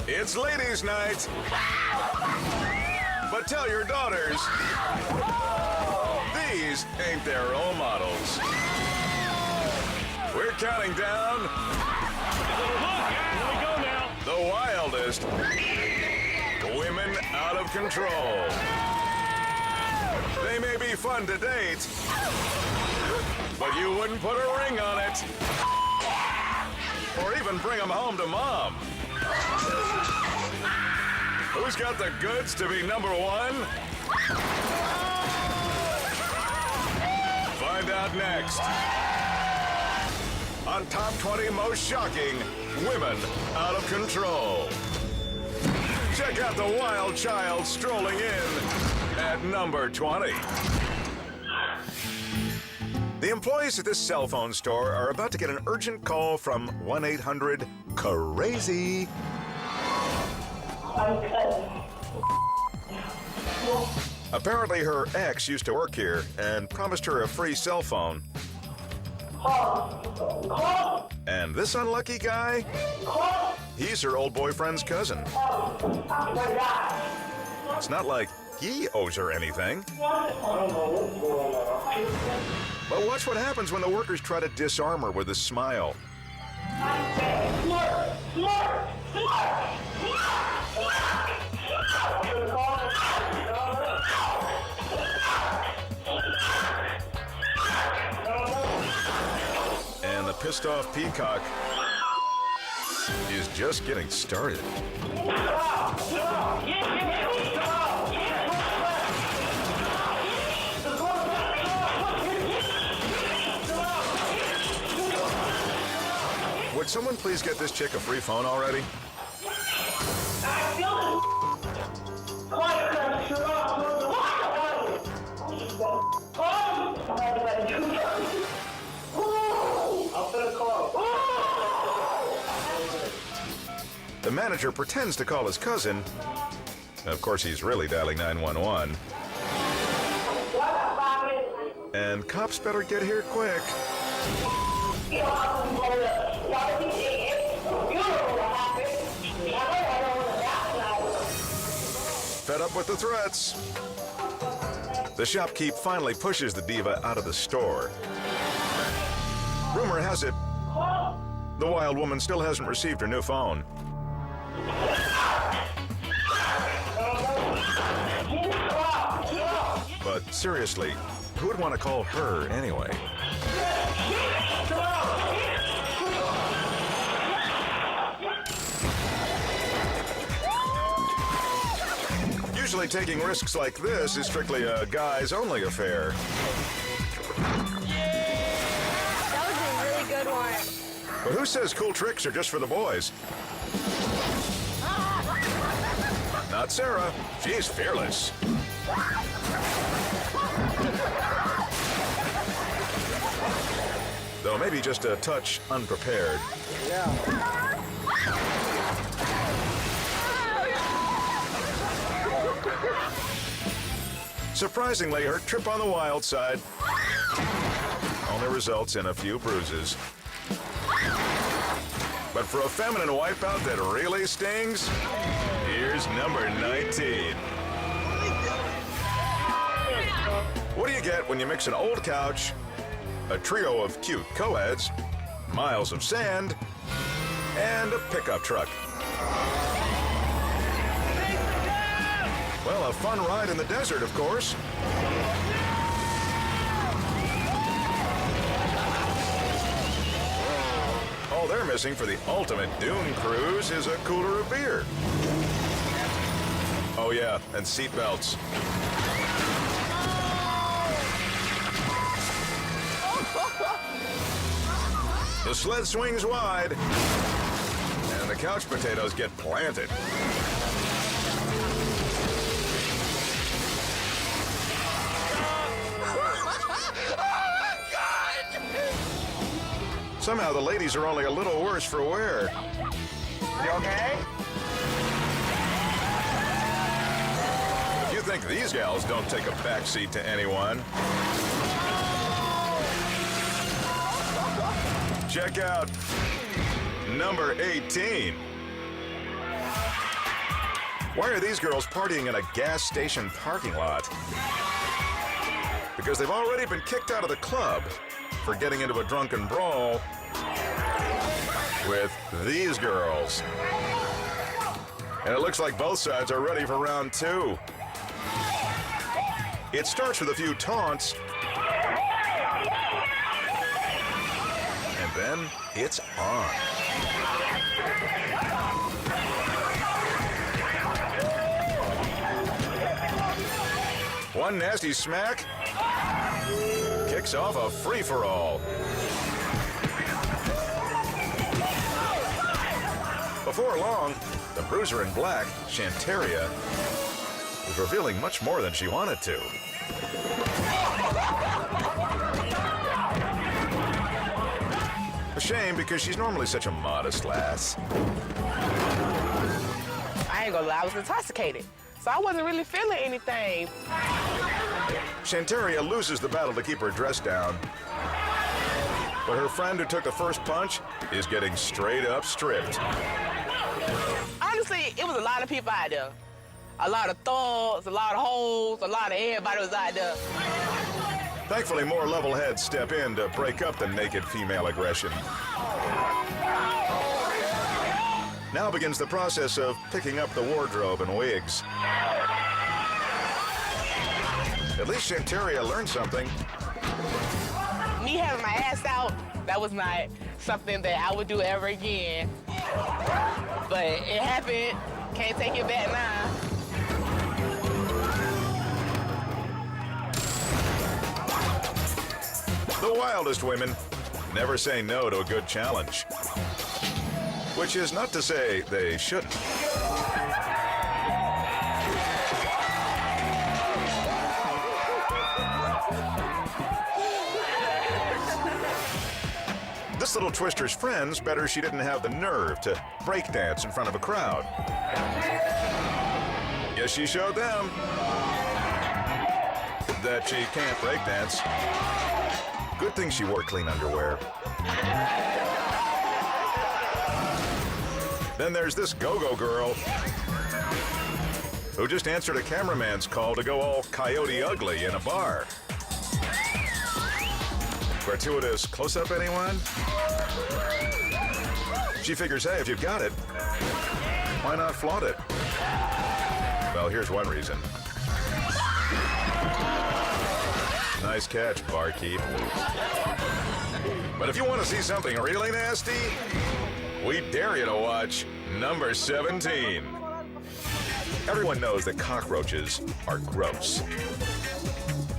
It's ladies' night. But tell your daughters, these ain't their role models. We're counting down Here we go now. the wildest women out of control. They may be fun to date, but you wouldn't put a ring on it. Or even bring them home to mom. Who's got the goods to be number one? Find out next. On Top 20 Most Shocking Women Out of Control. Check out the wild child strolling in at number 20. The employees at this cell phone store are about to get an urgent call from 1-800-CRAZY. Apparently her ex used to work here and promised her a free cell phone. And this unlucky guy, he's her old boyfriend's cousin. It's not like he owes her anything. But watch what happens when the workers try to disarm her with a smile. And the pissed off peacock is just getting started. Would someone please get this chick a free phone already? The manager pretends to call his cousin. Of course, he's really dialing 911. And cops better get here quick. Fed up with the threats, the shopkeep finally pushes the diva out of the store. Rumor has it, the wild woman still hasn't received her new phone. But seriously, who would want to call her anyway? Usually taking risks like this is strictly a guys-only affair. That was a really good one. But who says cool tricks are just for the boys? Not Sarah. She's fearless. Though maybe just a touch unprepared. Yeah. Surprisingly, her trip on the wild side only results in a few bruises. But for a feminine wipeout that really stings, here's number 19. What do you get when you mix an old couch, a trio of cute co-eds, miles of sand, and a pickup truck? Well, a fun ride in the desert, of course. All they're missing for the ultimate dune cruise is a cooler of beer. Oh yeah, and seat belts. The sled swings wide, and the couch potatoes get planted. Somehow the ladies are only a little worse for wear. You okay? You think these gals don't take a backseat to anyone? Check out number 18. Why are these girls partying in a gas station parking lot? Because they've already been kicked out of the club for getting into a drunken brawl with these girls. And it looks like both sides are ready for round two. It starts with a few taunts. And then it's on. One nasty smack kicks off a free-for-all. Before long, the bruiser in black, Shantaria, is revealing much more than she wanted to. A shame, because she's normally such a modest lass. I ain't gonna lie, I was intoxicated, so I wasn't really feeling anything. Shantaria loses the battle to keep her dress down. But her friend who took the first punch is getting straight up stripped. Honestly, it was a lot of people out there. A lot of thugs, a lot of hoes, a lot of everybody was out there. Thankfully, more level heads step in to break up the naked female aggression. Now begins the process of picking up the wardrobe and wigs. At least Shantaria learned something. Me having my ass out, that was not something that I would do ever again. But it happened, can't take it back now. The wildest women never say no to a good challenge. Which is not to say they shouldn't. This little twister's friends bet her she didn't have the nerve to breakdance in front of a crowd. Yes, she showed them that she can't breakdance. Good thing she wore clean underwear. Then there's this go-go girl who just answered a cameraman's call to go all coyote ugly in a bar. Gratuitous close-up, anyone? She figures, hey, if you've got it, why not flaunt it? Well, here's one reason. Nice catch, barkeep. But if you want to see something really nasty, we dare you to watch number 17. Everyone knows that cockroaches are gross.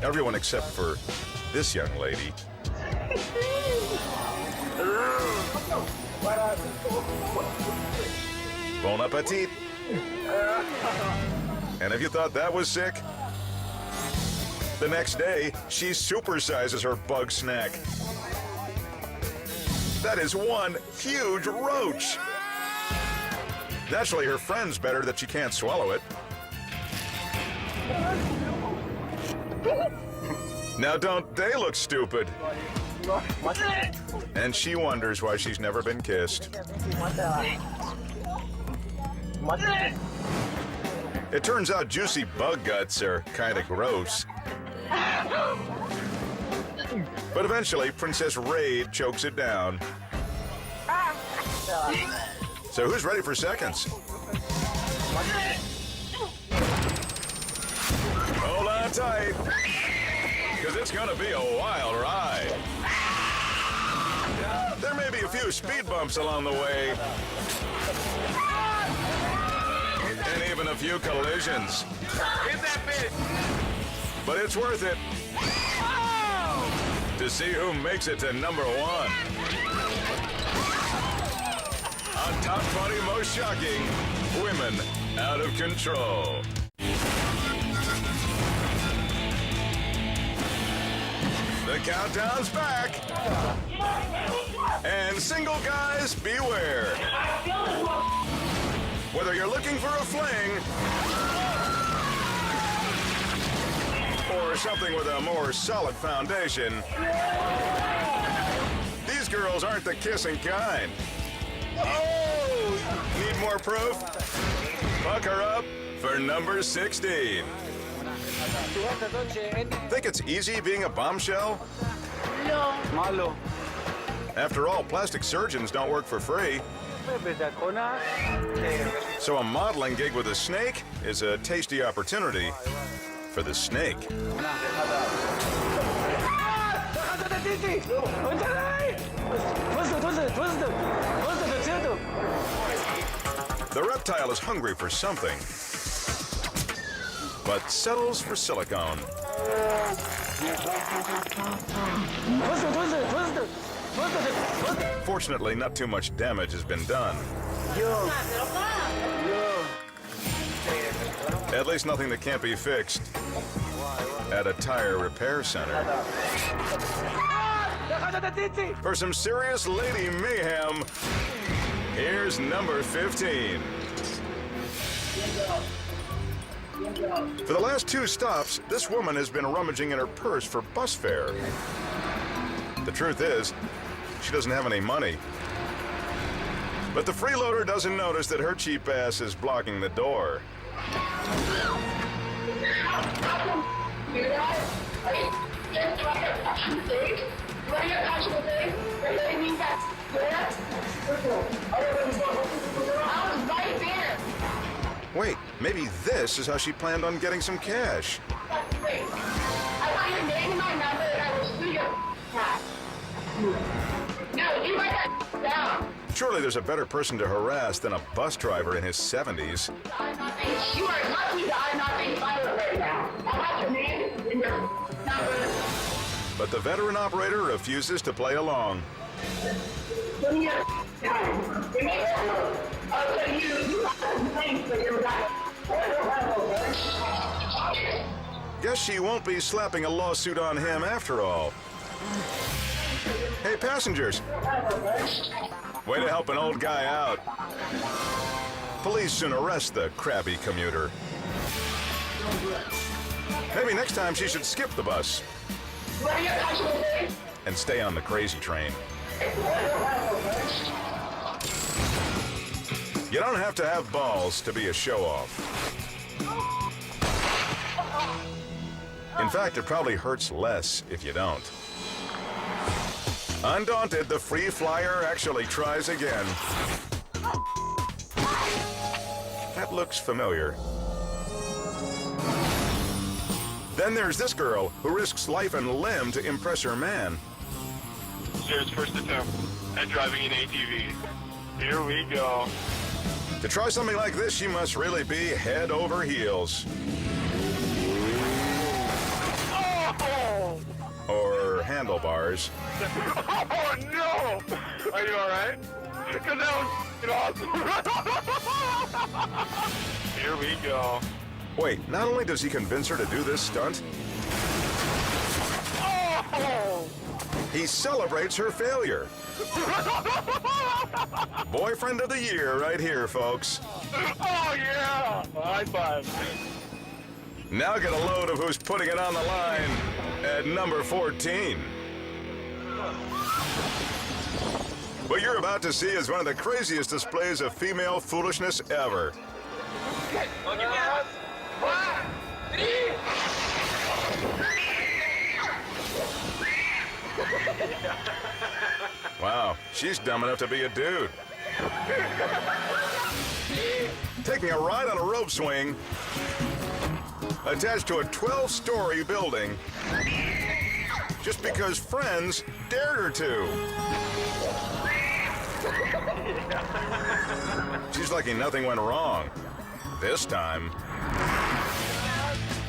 Everyone except for this young lady. Bon appetit. And if you thought that was sick, the next day, she supersizes her bug snack. That is one huge roach. Naturally, her friends bet her that she can't swallow it. Now, don't they look stupid? And she wonders why she's never been kissed. It turns out juicy bug guts are kind of gross. But eventually, Princess Raid chokes it down. So who's ready for seconds? Hold on tight, because it's gonna be a wild ride. There may be a few speed bumps along the way, and even a few collisions. Hit that bitch! But it's worth it to see who makes it to number one. On Top 20 Most Shocking Women Out of Control. The countdown's back. And single guys, beware. Whether you're looking for a fling or something with a more solid foundation, these girls aren't the kissing kind. Oh, need more proof? Buck her up for number 16. Think it's easy being a bombshell? Malo. After all, plastic surgeons don't work for free. So a modeling gig with a snake is a tasty opportunity for the snake. The reptile is hungry for something, but settles for silicone. Fortunately, not too much damage has been done. At least nothing that can't be fixed at a tire repair center. For some serious lady mayhem, here's number 15. For the last 2 stops, this woman has been rummaging in her purse for bus fare. The truth is, she doesn't have any money. But the freeloader doesn't notice that her cheap ass is blocking the door. Wait, maybe this is how she planned on getting some cash. I want your name and my number and I will sue your ass. No, you write that down. Surely there's a better person to harass than a bus driver in his 70s. You are lucky that I'm not being fired right now. I want your name and your number. But the veteran operator refuses to play along. Give me your time. Give me your number. I'll tell you, you have to complain for your life. Guess she won't be slapping a lawsuit on him after all. Hey, passengers. Way to help an old guy out. Police soon arrest the crabby commuter. Maybe next time she should skip the bus and stay on the crazy train. You don't have to have balls to be a show-off. In fact, it probably hurts less if you don't. Undaunted, the free flyer actually tries again. That looks familiar. Then there's this girl who risks life and limb to impress her man. Sarah's first attempt at driving an ATV. Here we go. To try something like this, she must really be head over heels. Oh! Or handlebars. Oh no! Are you alright? Because that was awesome. Here we go. Wait, not only does he convince her to do this stunt, Oh! he celebrates her failure. Boyfriend of the year right here, folks. Oh yeah! High five. Now get a load of who's putting it on the line at number 14. What you're about to see is one of the craziest displays of female foolishness ever. Wow, she's dumb enough to be a dude. Taking a ride on a rope swing attached to a 12-story building just because friends dared her to. She's lucky nothing went wrong this time.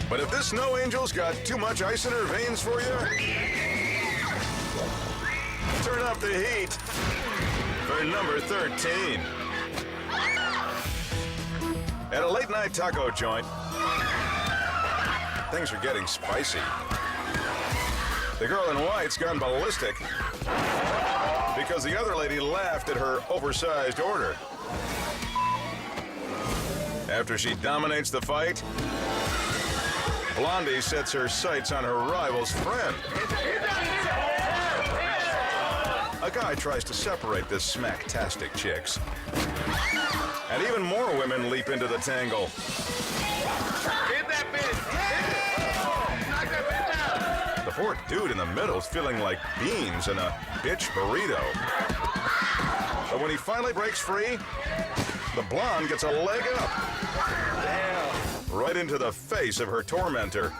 But if this snow angel's got too much ice in her veins for you, turn up the heat for number 13. At a late-night taco joint, things are getting spicy. The girl in white's gone ballistic because the other lady laughed at her oversized order. After she dominates the fight, Blondie sets her sights on her rival's friend. A guy tries to separate this smacktastic chicks. And even more women leap into the tangle. Hit that bitch! Knock that bitch out! The poor dude in the middle's feeling like beans in a bitch burrito. But when he finally breaks free, the blonde gets a leg up. Damn. Right into the face of her tormentor.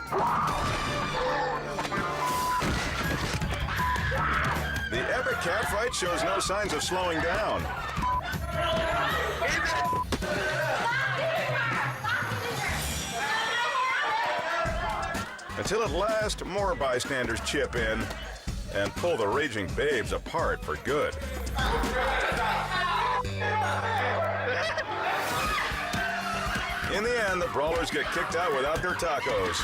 The epic catfight shows no signs of slowing down. Until at last, more bystanders chip in and pull the raging babes apart for good. In the end, the brawlers get kicked out without their tacos.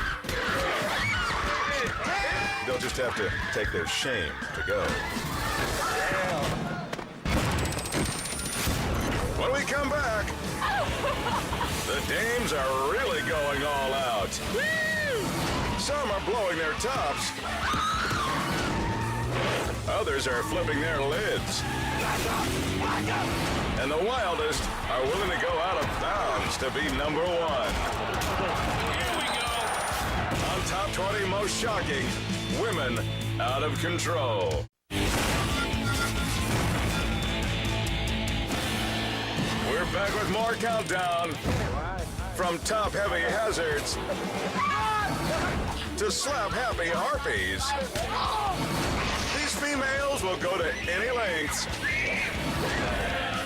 They'll just have to take their shame to go. When we come back, the dames are really going all out. Some are blowing their tops. Others are flipping their lids. And the wildest are willing to go out of bounds to be number one. Here we go. On Top 20 Most Shocking, Women Out of Control. We're back with more countdown. From top heavy hazards to slap happy harpies. These females will go to any lengths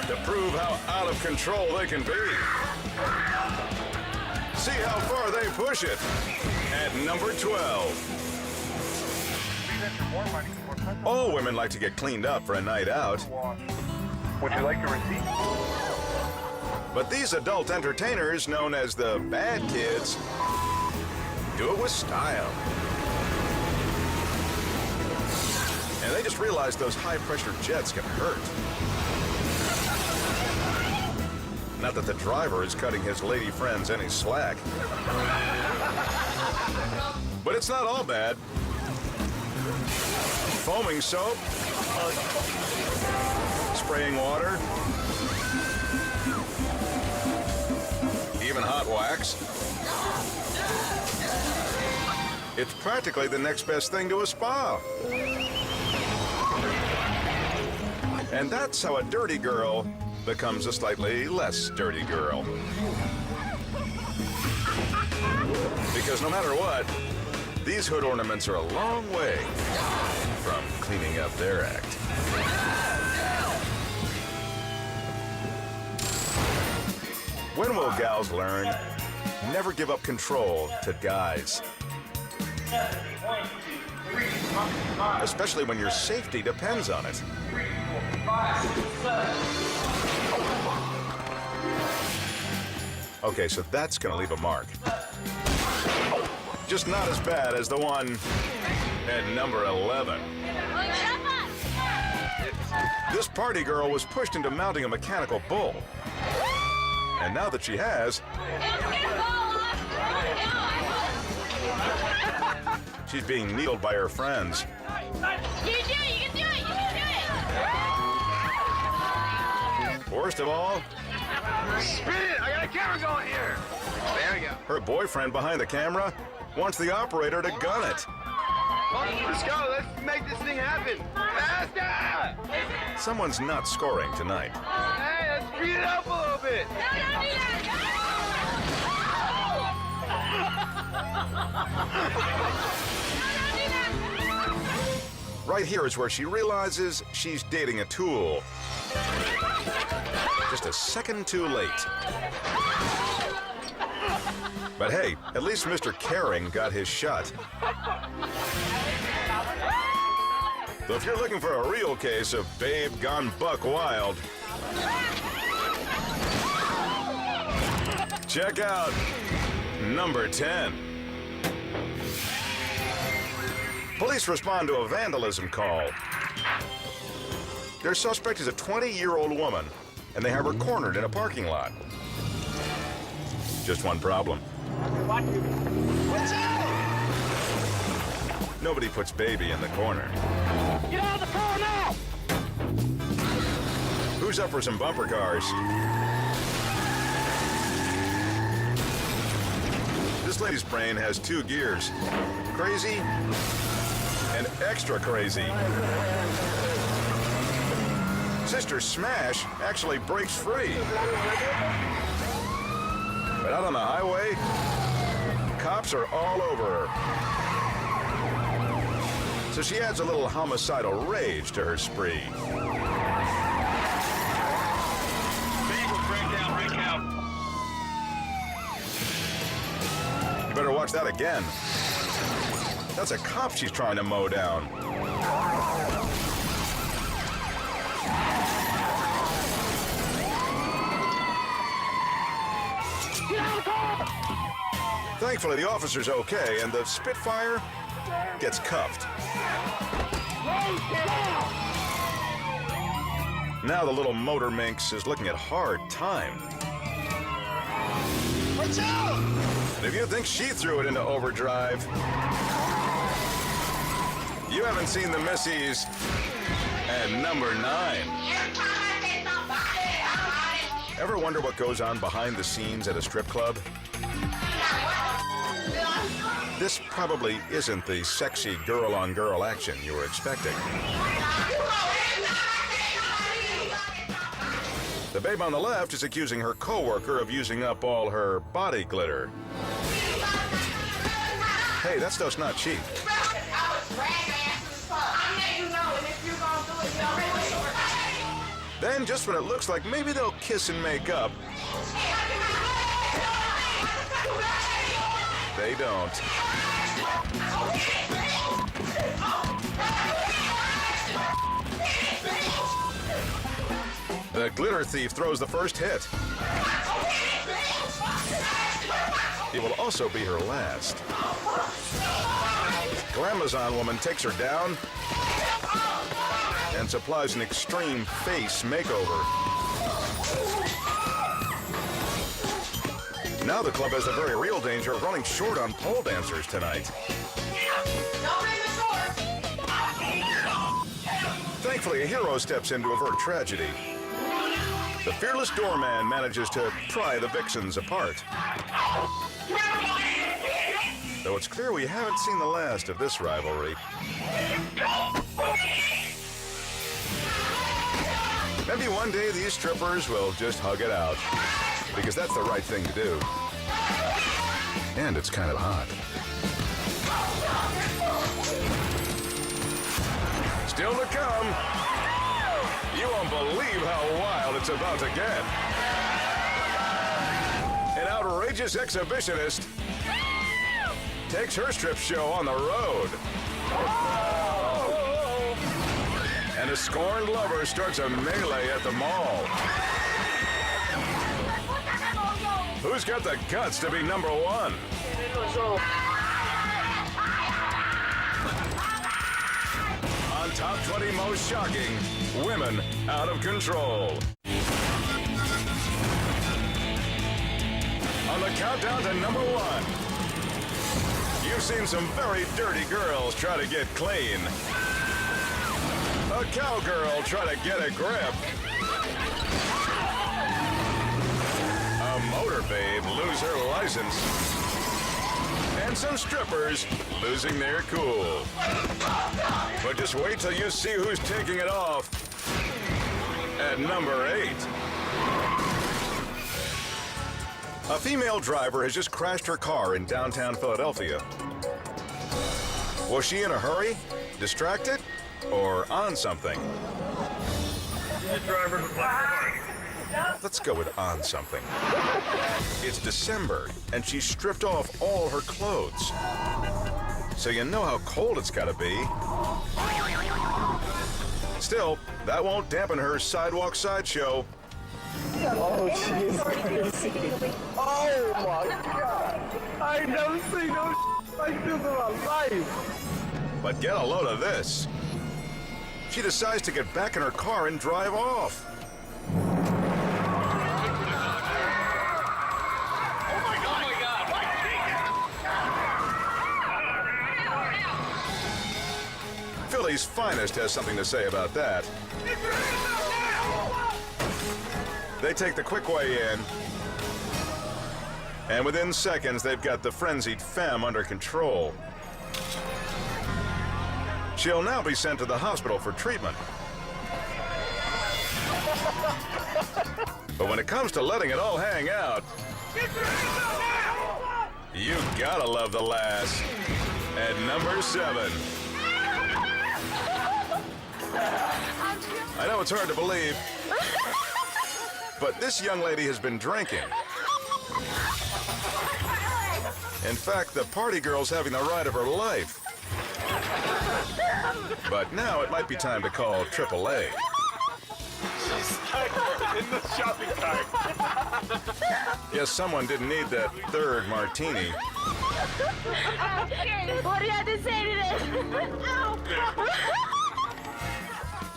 to prove how out of control they can be. See how far they push it at number 12. All women like to get cleaned up for a night out. Would you like a receipt? But these adult entertainers, known as the bad kids, do it with style. And they just realized those high-pressure jets can hurt. Not that the driver is cutting his lady friends any slack. But it's not all bad. Foaming soap, spraying water, even hot wax. It's practically the next best thing to a spa. And that's how a dirty girl becomes a slightly less dirty girl. Because no matter what, these hood ornaments are a long way from cleaning up their act. When will gals learn? Never give up control to guys. Especially when your safety depends on it. Okay, so that's gonna leave a mark. Just not as bad as the one at number 11. This party girl was pushed into mounting a mechanical bull. And now that she has, she's being needled by her friends. Worst of all, Spin it! I got a camera going here! There we go. her boyfriend behind the camera wants the operator to gun it. Let's go. Let's make this thing happen. Faster! Someone's not scoring tonight. Hey, let's speed it up a little bit. Right here is where she realizes she's dating a tool. Just a second too late. But hey, at least Mr. Caring got his shot. So if you're looking for a real case of babe gone buck wild, check out number 10. Police respond to a vandalism call. Their suspect is a 20-year-old woman, and they have her cornered in a parking lot. Just one problem. Nobody puts baby in the corner. Get out of the car now! Who's up for some bumper cars? This lady's brain has two gears. Crazy and extra crazy. Sister Smash actually breaks free. But out on the highway, cops are all over her. So she adds a little homicidal rage to her spree. Break out. You better watch that again. That's a cop she's trying to mow down. Thankfully, the officer's okay, and the Spitfire gets cuffed. Now the little motor minx is looking at hard time. Watch out! And if you think she threw it into overdrive, you haven't seen the missies at number 9. Ever wonder what goes on behind the scenes at a strip club? This probably isn't the sexy girl-on-girl action you were expecting. The babe on the left is accusing her coworker of using up all her body glitter. Hey, that stuff's not cheap. Then, just when it looks like maybe they'll kiss and make up, they don't. The glitter thief throws the first hit. It will also be her last. Glamazon woman takes her down and supplies an extreme face makeover. Now the club has the very real danger of running short on pole dancers tonight. Thankfully, a hero steps in to avert tragedy. The fearless doorman manages to pry the vixens apart. Though it's clear we haven't seen the last of this rivalry. Maybe one day these strippers will just hug it out, because that's the right thing to do. And it's kind of hot. Still to come, you won't believe how wild it's about to get. An outrageous exhibitionist takes her strip show on the road. And a scorned lover starts a melee at the mall. Who's got the guts to be number 1? On top 20 most shocking, women out of control. On the countdown to number 1, you've seen some very dirty girls try to get clean. A cowgirl try to get a grip. A motor babe lose her license. And some strippers losing their cool. But just wait till you see who's taking it off at number 8. A female driver has just crashed her car in downtown Philadelphia. Was she in a hurry, distracted, or on something? Let's go with on something. It's December, and she's stripped off all her clothes. So you know how cold it's gotta be. Still, that won't dampen her sidewalk sideshow. Oh, she's crazy. Oh, my God. I ain't never seen no like this in my life. But get a load of this. She decides to get back in her car and drive off. Philly's finest has something to say about that. They take the quick way in And within seconds, they've got the frenzied femme under control. She'll now be sent to the hospital for treatment. But when it comes to letting it all hang out, you gotta love the lass. At number 7. I know it's hard to believe, but this young lady has been drinking. In fact, the party girl's having the ride of her life. But now it might be time to call AAA. In the shopping cart. Yes, someone didn't need that third martini. What do you have to say to this?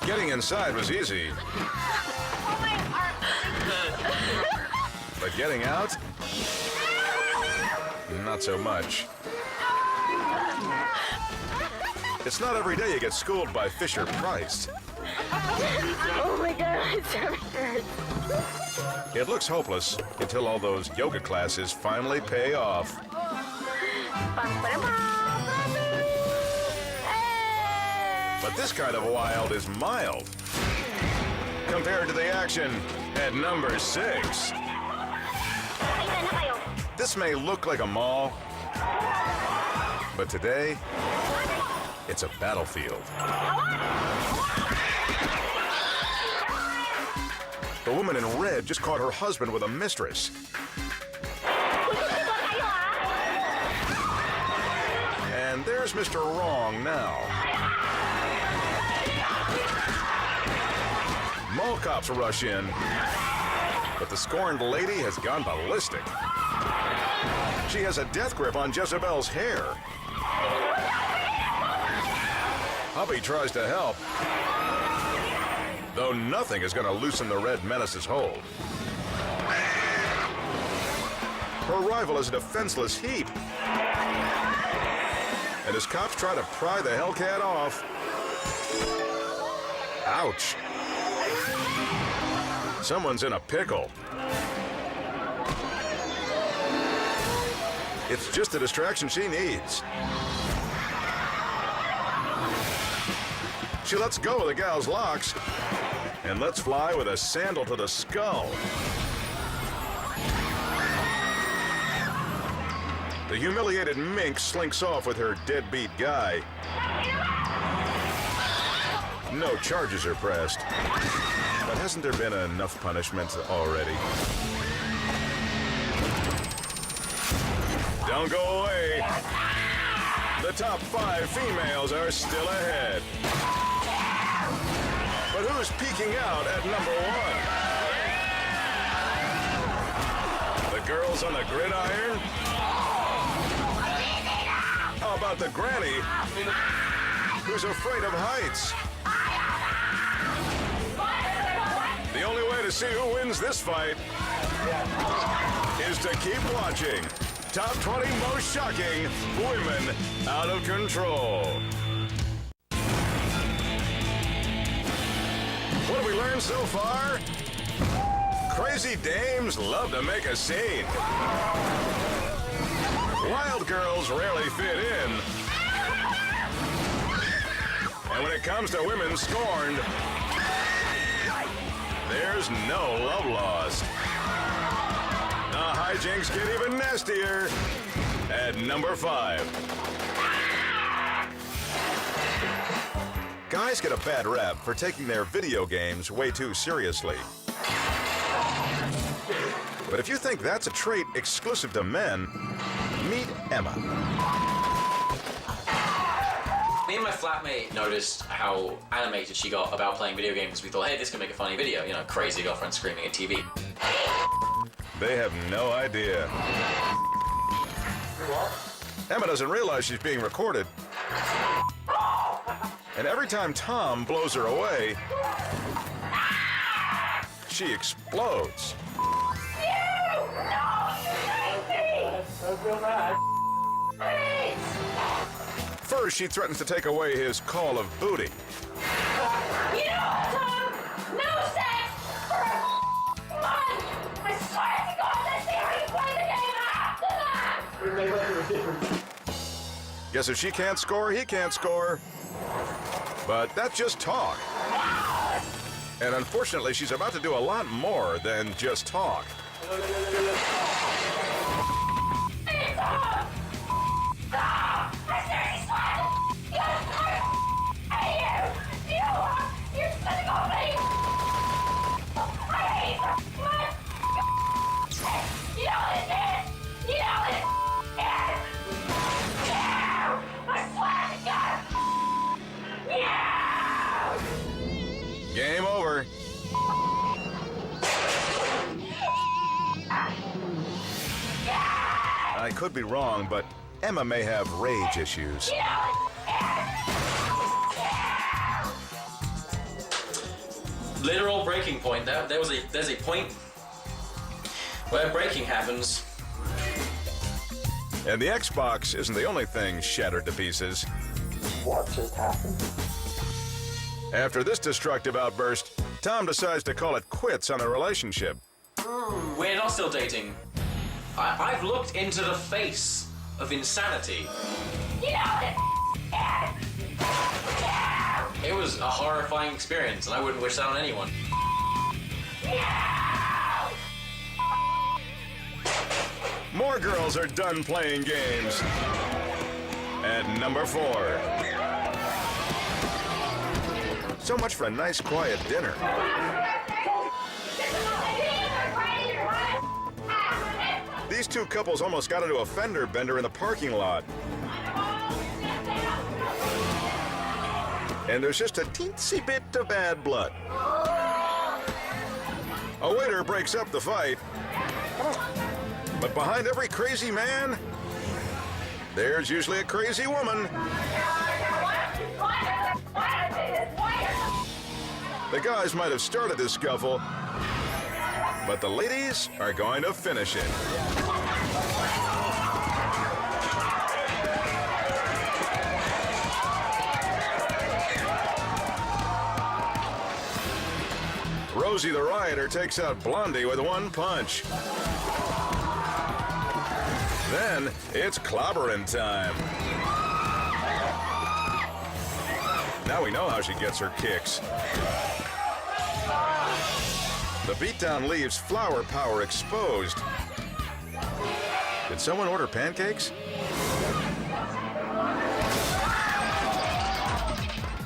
Getting inside was easy. But getting out? Not so much. It's not every day you get schooled by Fisher Price. Oh my god, my stomach hurts. It looks hopeless until all those yoga classes finally pay off. But this kind of wild is mild compared to the action at number 6. This may look like a mall, but today, it's a battlefield. The woman in red just caught her husband with a mistress. And there's Mr. Wrong now. Mall cops rush in, but the scorned lady has gone ballistic. She has a death grip on Jezebel's hair. Hubby tries to help, though nothing is going to loosen the Red Menace's hold. Her rival is a defenseless heap. And as cops try to pry the Hellcat off, ouch. Someone's in a pickle. It's just the distraction she needs. She lets go of the gal's locks and lets fly with a sandal to the skull. The humiliated mink slinks off with her deadbeat guy. No charges are pressed. But hasn't there been enough punishment already? Don't go away. The top 5 females are still ahead. But who's peeking out at number 1? The girls on the gridiron? How about the granny who's afraid of heights? The only way to see who wins this fight is to keep watching. Top 20 most shocking women out of control. What have we learned so far? Crazy dames love to make a scene. Wild girls rarely fit in. And when it comes to women scorned, there's no love lost. The hijinks get even nastier at number 5. Guys get a bad rap for taking their video games way too seriously. But if you think that's a trait exclusive to men, meet Emma. Me and my flatmate noticed how animated she got about playing video games. We thought, hey, this can make a funny video. You know, crazy girlfriend screaming at TV. They have no idea. Emma doesn't realize she's being recorded. And every time Tom blows her away, she explodes. First, she threatens to take away his call of booty. You know what, Tom? No sex for a month! I swear to God, let's see how you play the game out! Guess if she can't score, he can't score. But that's just talk. And unfortunately, she's about to do a lot more than just talk. Game over. I could be wrong, but Emma may have rage issues. Literal breaking point. There's a point where breaking happens. And the Xbox isn't the only thing shattered to pieces. What just happened? After this destructive outburst, Tom decides to call it quits on the relationship. We're not still dating. I've looked into the face of insanity. It was a horrifying experience, and I wouldn't wish that on anyone. More girls are done playing games. At number 4. So much for a nice, quiet dinner. These two couples almost got into a fender bender in the parking lot. And there's just a teensy bit of bad blood. A waiter breaks up the fight. But behind every crazy man, there's usually a crazy woman. The guys might have started this scuffle, but the ladies are going to finish it. Rosie the Rioter takes out Blondie with one punch. Then it's clobbering time. Now we know how she gets her kicks. The beatdown leaves flower power exposed. Did someone order pancakes?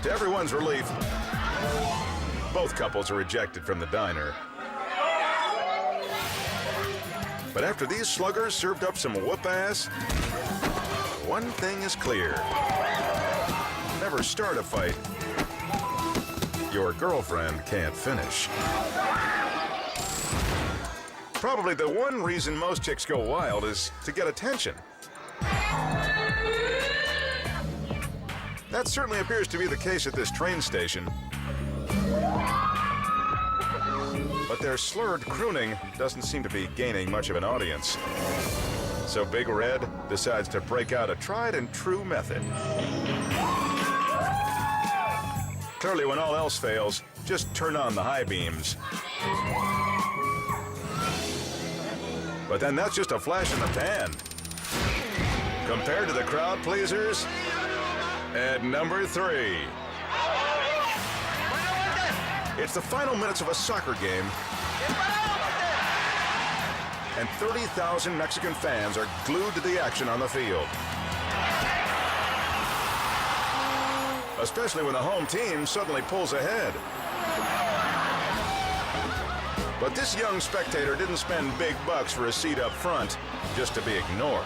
To everyone's relief, both couples are ejected from the diner. But after these sluggers served up some whoop-ass, one thing is clear. Never start a fight your girlfriend can't finish. Probably the one reason most chicks go wild is to get attention. That certainly appears to be the case at this train station. But their slurred crooning doesn't seem to be gaining much of an audience. So Big Red decides to break out a tried and true method. Clearly, when all else fails, just turn on the high beams. But then that's just a flash in the pan. Compared to the crowd pleasers, at number 3. It's the final minutes of a soccer game, and 30,000 Mexican fans are glued to the action on the field. Especially when the home team suddenly pulls ahead. But this young spectator didn't spend big bucks for a seat up front just to be ignored.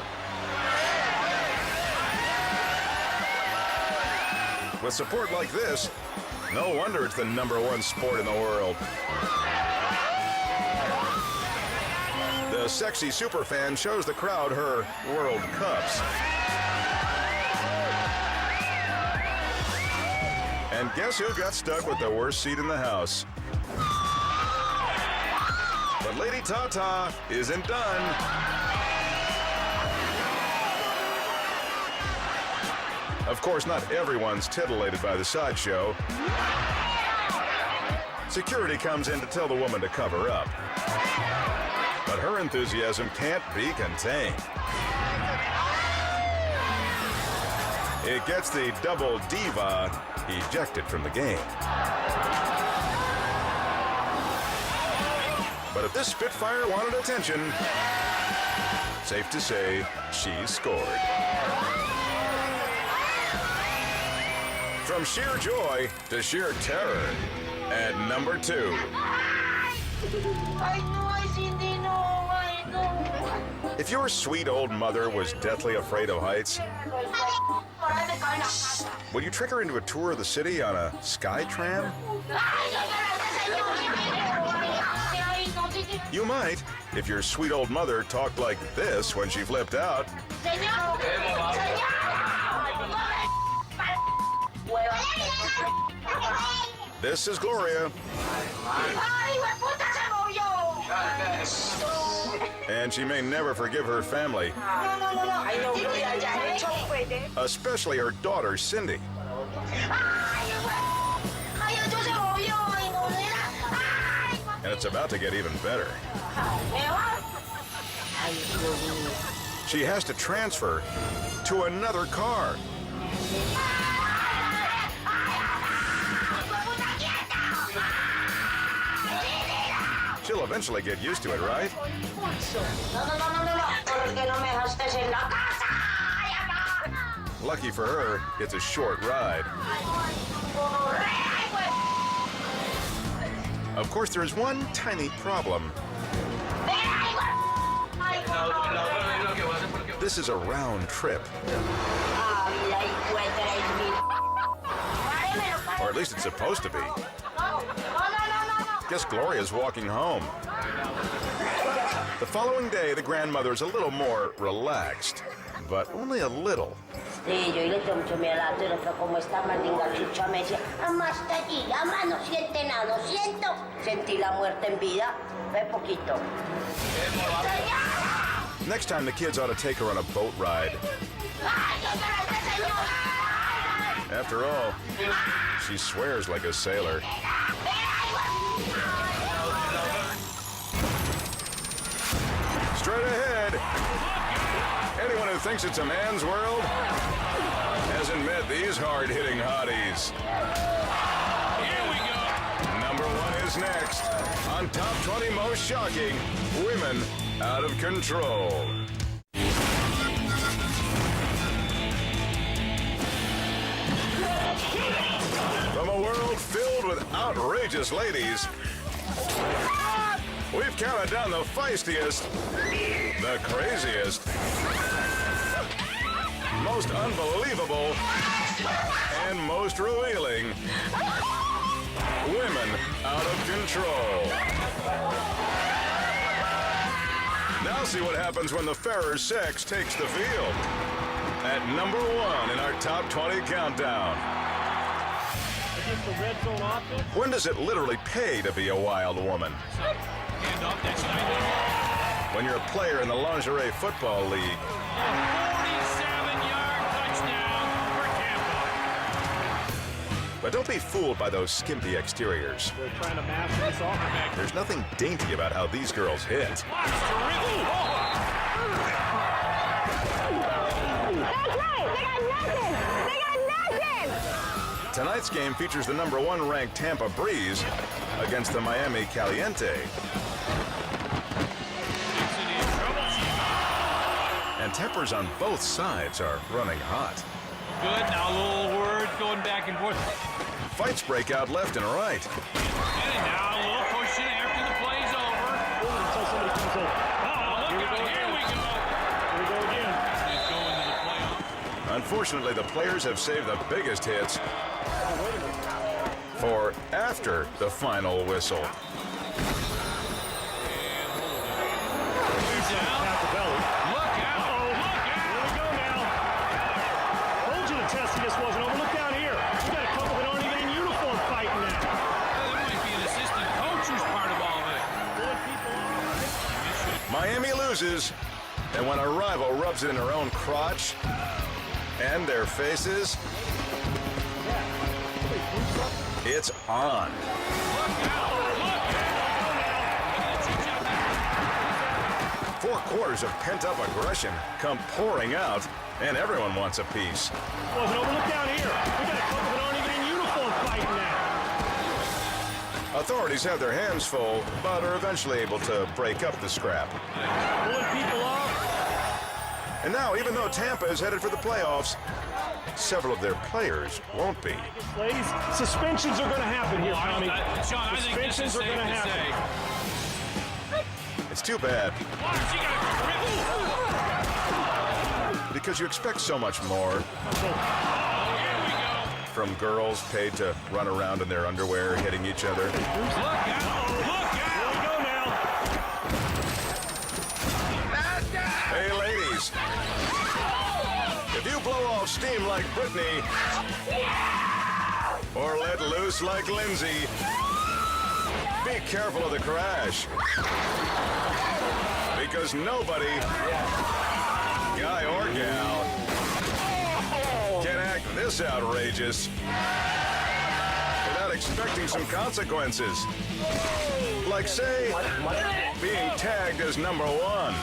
With support like this, no wonder it's the #1 sport in the world. The sexy superfan shows the crowd her World Cups. And guess who got stuck with the worst seat in the house? But Lady Tata isn't done. Of course, not everyone's titillated by the sideshow. Security comes in to tell the woman to cover up. But her enthusiasm can't be contained. It gets the double diva ejected from the game. But if this Spitfire wanted attention, safe to say she scored. From sheer joy to sheer terror at number 2. If your sweet old mother was deathly afraid of heights, would you trick her into a tour of the city on a sky tram? You might, if your sweet old mother talked like this when she flipped out. This is Gloria. And she may never forgive her family. Especially her daughter, Cindy. And it's about to get even better. She has to transfer to another car. She'll eventually get used to it, right? Lucky for her, it's a short ride. Of course, there's one tiny problem. This is a round trip. Or at least it's supposed to be. Guess Gloria's walking home. The following day, the grandmother's a little more relaxed, but only a little. Sí, yo le tomé el teléfono como está mandinga chucha, me decía, mamá está allí, mamá no siente nada, no siento. Sentí la muerte en vida, ve poquito. Next time, the kids ought to take her on a boat ride. After all, she swears like a sailor. Straight ahead. Anyone who thinks it's a man's world hasn't met these hard-hitting hotties. Here we go. Number 1 is next. On Top 20 Most Shocking, Women Out of Control. From a world filled with outrageous ladies, we've counted down the feistiest, the craziest, most unbelievable, and most revealing women out of control. Now see what happens when the fairer sex takes the field. At number 1 in our Top 20 countdown. When does it literally pay to be a wild woman? When you're a player in the Lingerie Football League. 47-yard touchdown for Tampa. But don't be fooled by those skimpy exteriors. They're trying to master this offense. There's nothing dainty about how these girls hit. Tonight's game features the number 1 ranked Tampa Breeze against the Miami Caliente. And tempers on both sides are running hot. Good, now a little word going back and forth. Fights break out left and right. And now a little pushing after the play's over. Until somebody comes in. Oh, look out, here we go. Here we go again. He's going to the playoff. Unfortunately, the players have saved the biggest hits for after the final whistle. Look out! Here we go now. Told you the testiness wasn't over. Look down here. We got a couple that aren't even in uniform fighting now. Well, there might be an assistant coach who's part of all this. Miami loses, and when a rival rubs it in her own crotch and their faces, it's on. 4 quarters of pent-up aggression come pouring out, and everyone wants a piece. Wasn't over. Look down here. We got a couple that aren't even in uniform fighting now. Authorities have their hands full, but are eventually able to break up the scrap. Pulling people off. And now, even though Tampa is headed for the playoffs, several of their players won't be. Ladies, suspensions are going to happen here, Tommy. Sean, I think this is Suspensions are going to safe to happen. It's too bad, She got a because you expect so much more from girls paid to run around in their underwear hitting each other. Look out! Here we go now. Hey, ladies, if you blow off steam like Brittany or let loose like Lindsay, be careful of the crash, because nobody, guy or gal, can act this outrageous without expecting some consequences. Like, say, being tagged as #1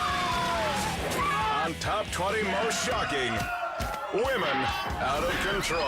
on top 20 most shocking women out of control.